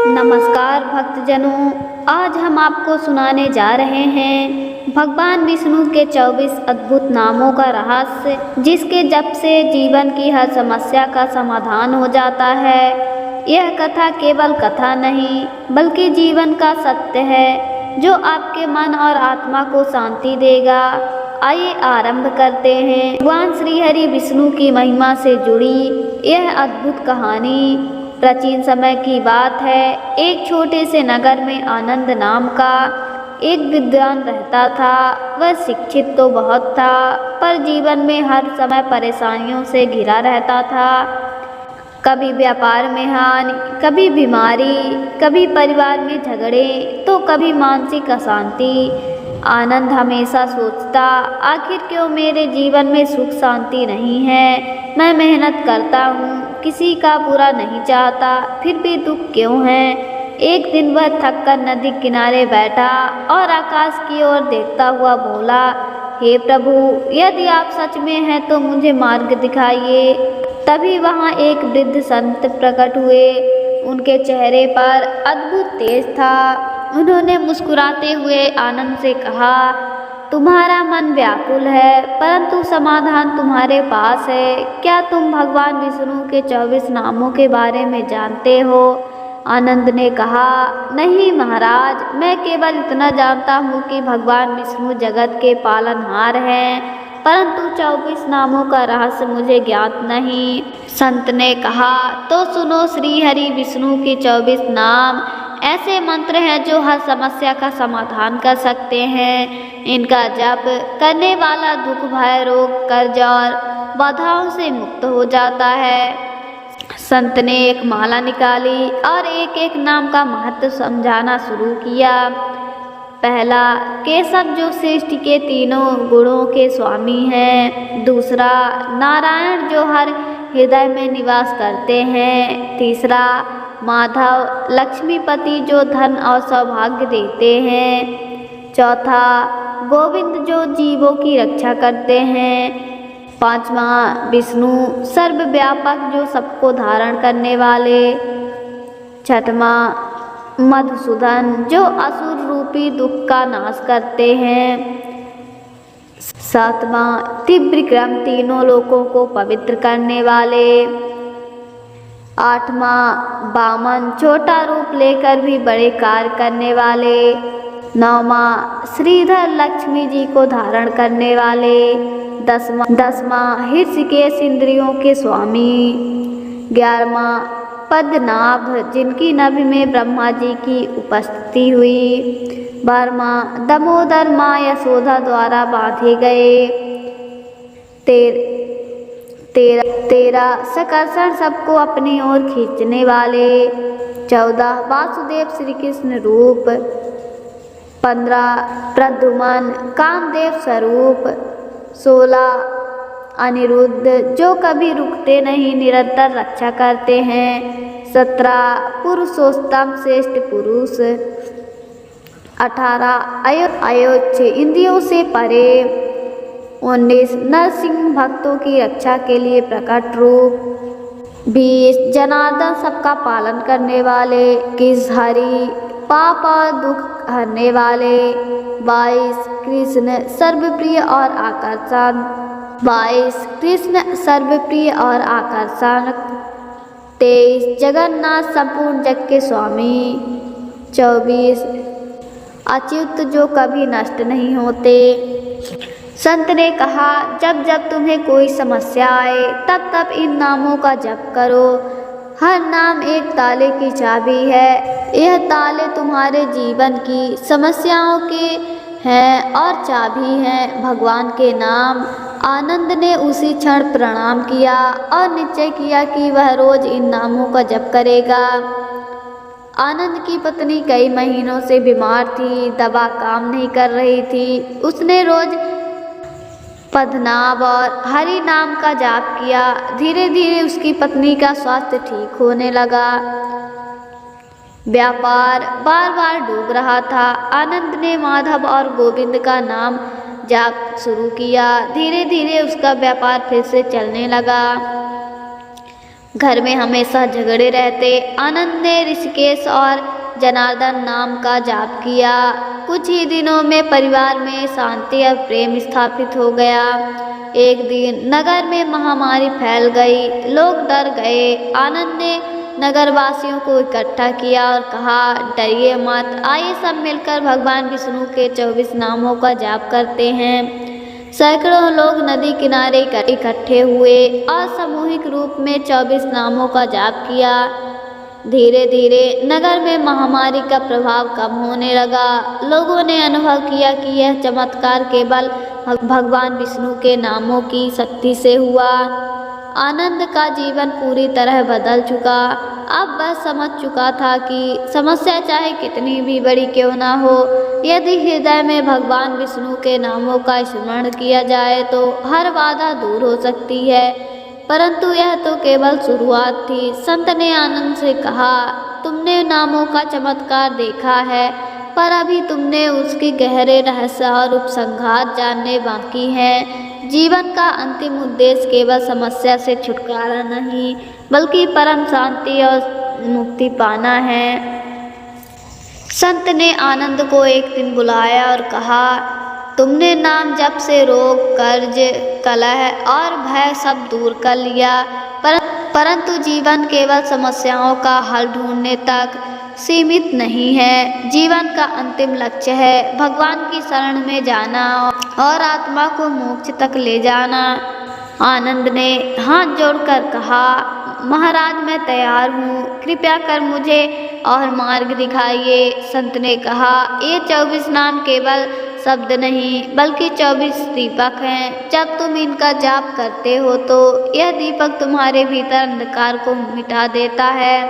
नमस्कार भक्तजनों, आज हम आपको सुनाने जा रहे हैं भगवान विष्णु के 24 अद्भुत नामों का रहस्य, जिसके जप से जीवन की हर समस्या का समाधान हो जाता है। यह कथा केवल कथा नहीं बल्कि जीवन का सत्य है, जो आपके मन और आत्मा को शांति देगा। आइए आरंभ करते हैं भगवान श्री हरि विष्णु की महिमा से जुड़ी यह अद्भुत कहानी। प्राचीन समय की बात है। एक छोटे से नगर में आनंद नाम का एक विद्वान रहता था। वह शिक्षित तो बहुत था, पर जीवन में हर समय परेशानियों से घिरा रहता था। कभी व्यापार में हानि, कभी बीमारी, कभी परिवार में झगड़े, तो कभी मानसिक अशांति। आनंद हमेशा सोचता, आखिर क्यों मेरे जीवन में सुख शांति नहीं है। मैं मेहनत करता हूँ, किसी का बुरा नहीं चाहता, फिर भी दुख क्यों है। एक दिन वह थककर नदी किनारे बैठा और आकाश की ओर देखता हुआ बोला, हे प्रभु, यदि आप सच में हैं तो मुझे मार्ग दिखाइए। तभी वहाँ एक वृद्ध संत प्रकट हुए। उनके चेहरे पर अद्भुत तेज था। उन्होंने मुस्कुराते हुए आनंद से कहा, तुम्हारा मन व्याकुल है, परंतु समाधान तुम्हारे पास है। क्या तुम भगवान विष्णु के 24 नामों के बारे में जानते हो? आनंद ने कहा, नहीं महाराज, मैं केवल इतना जानता हूँ कि भगवान विष्णु जगत के पालनहार हैं, परंतु 24 नामों का रहस्य मुझे ज्ञात नहीं। संत ने कहा, तो सुनो, श्री हरि विष्णु के 24 नाम ऐसे मंत्र हैं जो हर समस्या का समाधान कर सकते हैं। इनका जप करने वाला दुख, भय, रोग, कर्ज और बाधाओं से मुक्त हो जाता है। संत ने एक माला निकाली और एक एक नाम का महत्व समझाना शुरू किया। पहला, केशव, जो सृष्टि के तीनों गुणों के स्वामी हैं। दूसरा, नारायण, जो हर हृदय में निवास करते हैं। तीसरा, माधव, लक्ष्मीपति, जो धन और सौभाग्य देते हैं। चौथा, गोविंद, जो जीवों की रक्षा करते हैं। पांचवा, विष्णु, सर्वव्यापक, जो सबको धारण करने वाले। छठवां, मधुसूदन, जो असुर रूपी दुख का नाश करते हैं। सातवां, त्रिविक्रम, तीनों लोकों को पवित्र करने वाले। आठवां, वामन, छोटा रूप लेकर भी बड़े कार्य करने वाले। नौवां, श्रीधर, लक्ष्मी जी को धारण करने वाले। दसवां, हृषिकेश, इंद्रियों के स्वामी। 11वां, पद्मनाभ, जिनकी नभि में ब्रह्मा जी की उपस्थिति हुई। 12वां, दामोदर, माँ यशोदा द्वारा बांधे गए। 13 सकर्षण, सबको अपनी ओर खींचने वाले। 14 वासुदेव, श्री कृष्ण रूप। 15 प्रद्युमन, कामदेव स्वरूप। 16 अनिरुद्ध, जो कभी रुकते नहीं, निरंतर रक्षा करते हैं। 17 पुरुषोत्तम, श्रेष्ठ पुरुष। 18 अयोच्छ, इंद्रियों से परे। 19 नरसिंह, भक्तों की रक्षा के लिए प्रकट रूप। 20 जनार्दन, सबका पालन करने वाले। 21 हरि, पाप और दुख हरने वाले। 22 कृष्ण, सर्वप्रिय और आकर्षण। 22 कृष्ण, सर्वप्रिय और आकर्षण। 23 जगन्नाथ, संपूर्ण जग के स्वामी। 24 अच्युत, जो कभी नष्ट नहीं होते। संत ने कहा, जब जब तुम्हें कोई समस्या आए, तब तब इन नामों का जप करो। हर नाम एक ताले की चाबी है। यह ताले तुम्हारे जीवन की समस्याओं के हैं और चाबी हैं भगवान के नाम। आनंद ने उसी क्षण प्रणाम किया और निश्चय किया कि वह रोज इन नामों का जप करेगा। आनंद की पत्नी कई महीनों से बीमार थी, दवा काम नहीं कर रही थी। उसने रोज पद्मनाभ और हरि नाम का जाप किया। धीरे धीरे उसकी पत्नी का स्वास्थ्य ठीक होने लगा। व्यापार बार बार डूब रहा था। आनंद ने माधव और गोविंद का नाम जाप शुरू किया। धीरे धीरे उसका व्यापार फिर से चलने लगा। घर में हमेशा झगड़े रहते। आनंद ने ऋषिकेश और जनार्दन नाम का जाप किया। कुछ ही दिनों में परिवार में शांति और प्रेम स्थापित हो गया। एक दिन नगर में महामारी फैल गई, लोग डर गए। आनंद ने नगरवासियों को इकट्ठा किया और कहा, डरिए मत, आइए सब मिलकर भगवान विष्णु के 24 नामों का जाप करते हैं। सैकड़ों लोग नदी किनारे इकट्ठे हुए और सामूहिक रूप में 24 नामों का जाप किया। धीरे धीरे नगर में महामारी का प्रभाव कम होने लगा। लोगों ने अनुभव किया कि यह चमत्कार केवल भगवान विष्णु के नामों की शक्ति से हुआ। आनंद का जीवन पूरी तरह बदल चुका। अब वह समझ चुका था कि समस्या चाहे कितनी भी बड़ी क्यों ना हो, यदि हृदय में भगवान विष्णु के नामों का स्मरण किया जाए तो हर बाधा दूर हो सकती है। परंतु यह तो केवल शुरुआत थी। संत ने आनंद से कहा, तुमने नामों का चमत्कार देखा है, पर अभी तुमने उसके गहरे रहस्य और उपसंहार जानने बाकी हैं। जीवन का अंतिम उद्देश्य केवल समस्या से छुटकारा नहीं, बल्कि परम शांति और मुक्ति पाना है। संत ने आनंद को एक दिन बुलाया और कहा, तुमने नाम जप से रोग, कर्ज, कलह और भय सब दूर कर लिया, परंतु जीवन केवल समस्याओं का हल ढूंढने तक सीमित नहीं है। जीवन का अंतिम लक्ष्य है भगवान की शरण में जाना और आत्मा को मोक्ष तक ले जाना। आनंद ने हाथ जोड़कर कहा, महाराज मैं तैयार हूँ, कृपया कर मुझे और मार्ग दिखाइए। संत ने कहा, ये 24 नाम केवल शब्द नहीं बल्कि 24 दीपक हैं। जब तुम इनका जाप करते हो तो यह दीपक तुम्हारे भीतर अंधकार को मिटा देता है,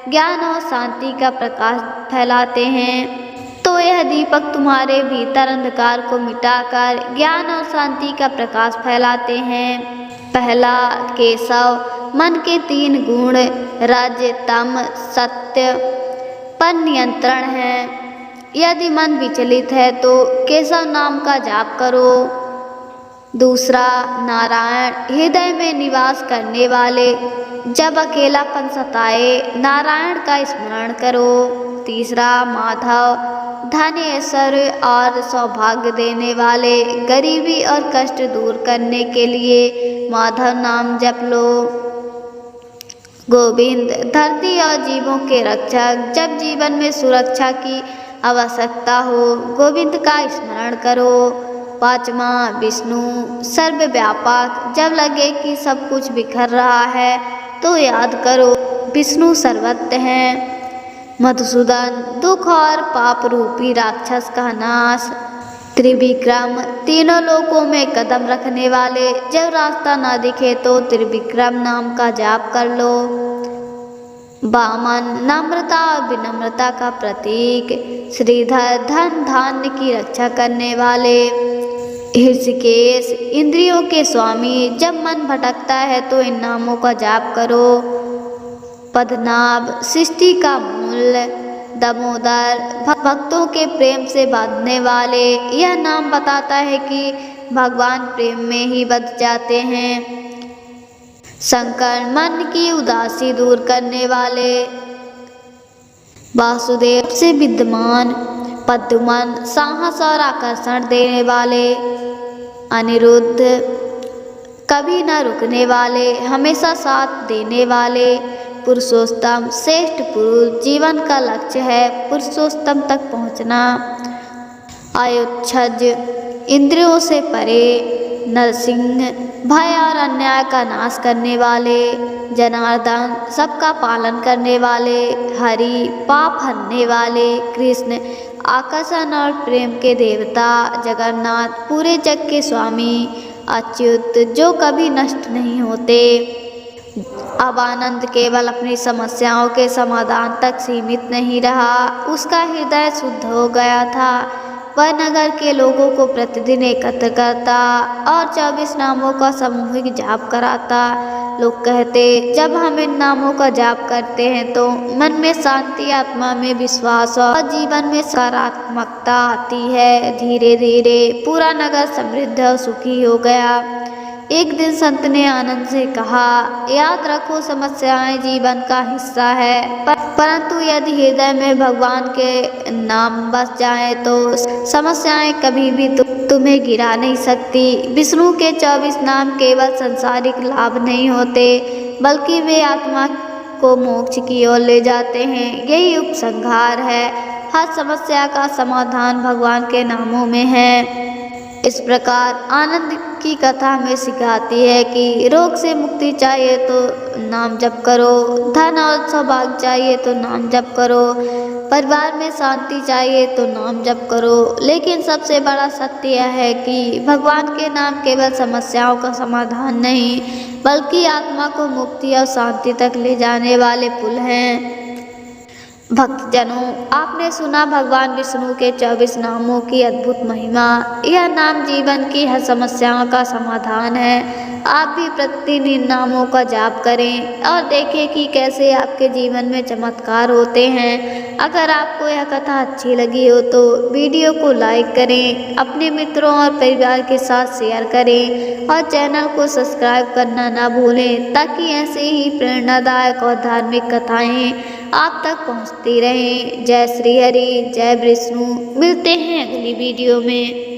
ज्ञान और शांति का प्रकाश फैलाते हैं। तो यह दीपक तुम्हारे भीतर अंधकार को मिटाकर ज्ञान और शांति का प्रकाश फैलाते हैं। पहला, केशव, मन के 3 गुण रज, तम, सत्य पर नियंत्रण है। यदि मन विचलित है तो केशव नाम का जाप करो। दूसरा, नारायण, हृदय में निवास करने वाले, जब अकेलापन सताए नारायण का स्मरण करो। तीसरा, माधव, धन, ऐश्वर्य और सौभाग्य देने वाले, गरीबी और कष्ट दूर करने के लिए माधव नाम जप लो। गोविंद, धरती और जीवों के रक्षक, जब जीवन में सुरक्षा की आवश्यकता हो गोविंद का स्मरण करो। पांचवा, विष्णु, सर्वव्यापक, जब लगे कि सब कुछ बिखर रहा है तो याद करो विष्णु सर्वत्र हैं। मधुसूदन, दुख और पाप रूपी राक्षस का नाश। त्रिविक्रम, तीनों लोकों में कदम रखने वाले, जब रास्ता ना दिखे तो त्रिविक्रम नाम का जाप कर लो। वामन, नम्रता और विनम्रता का प्रतीक। श्रीधर, धन धान्य की रक्षा करने वाले। ऋषिकेश, इंद्रियों के स्वामी, जब मन भटकता है तो इन नामों का जाप करो। पद्मनाभ, सृष्टि का मूल। दामोदर, भक्तों के प्रेम से बांधने वाले, यह नाम बताता है कि भगवान प्रेम में ही बंध जाते हैं। शंकर, मन की उदासी दूर करने वाले। वासुदेव, से विद्यमान। पद्मन, साहस और आकर्षण देने वाले। अनिरुद्ध, कभी न रुकने वाले, हमेशा साथ देने वाले। पुरुषोत्तम, श्रेष्ठ पुरुष, जीवन का लक्ष्य है पुरुषोत्तम तक पहुँचना। आयुच्छज, इंद्रियों से परे। नरसिंह, भय और अन्याय का नाश करने वाले। जनार्दन, सबका पालन करने वाले। हरि, पाप हरने वाले। कृष्ण, आकर्षण और प्रेम के देवता। जगन्नाथ, पूरे जग के स्वामी। अच्युत, जो कभी नष्ट नहीं होते। अब आनंद केवल अपनी समस्याओं के समाधान तक सीमित नहीं रहा, उसका हृदय शुद्ध हो गया था। वह नगर के लोगों को प्रतिदिन एकत्र करता और 24 नामों का सामूहिक जाप कराता। लोग कहते, जब हम इन नामों का जाप करते हैं तो मन में शांति, आत्मा में विश्वास और जीवन में सकारात्मकता आती है। धीरे धीरे पूरा नगर समृद्ध और सुखी हो गया। एक दिन संत ने आनंद से कहा, याद रखो समस्याएं जीवन का हिस्सा है, परंतु यदि हृदय में भगवान के नाम बस जाए तो समस्याएं कभी भी तुम्हें गिरा नहीं सकती। विष्णु के 24 नाम केवल सांसारिक लाभ नहीं होते, बल्कि वे आत्मा को मोक्ष की ओर ले जाते हैं। यही उपसंहार है, हर समस्या का समाधान भगवान के नामों में है। इस प्रकार आनंद की कथा हमें सिखाती है कि रोग से मुक्ति चाहिए तो नाम जप करो, धन और सौभाग्य चाहिए तो नाम जप करो, परिवार में शांति चाहिए तो नाम जप करो। लेकिन सबसे बड़ा सत्य यह है कि भगवान के नाम केवल समस्याओं का समाधान नहीं, बल्कि आत्मा को मुक्ति और शांति तक ले जाने वाले पुल हैं। भक्तजनों, आपने सुना भगवान विष्णु के 24 नामों की अद्भुत महिमा। यह नाम जीवन की हर समस्याओं का समाधान है। आप भी प्रतिदिन इन नामों का जाप करें और देखें कि कैसे आपके जीवन में चमत्कार होते हैं। अगर आपको यह कथा अच्छी लगी हो तो वीडियो को लाइक करें, अपने मित्रों और परिवार के साथ शेयर करें और चैनल को सब्सक्राइब करना ना भूलें, ताकि ऐसे ही प्रेरणादायक और धार्मिक कथाएं आप तक पहुंचती रहें। जय श्री हरि, जय विष्णु। मिलते हैं अगली वीडियो में।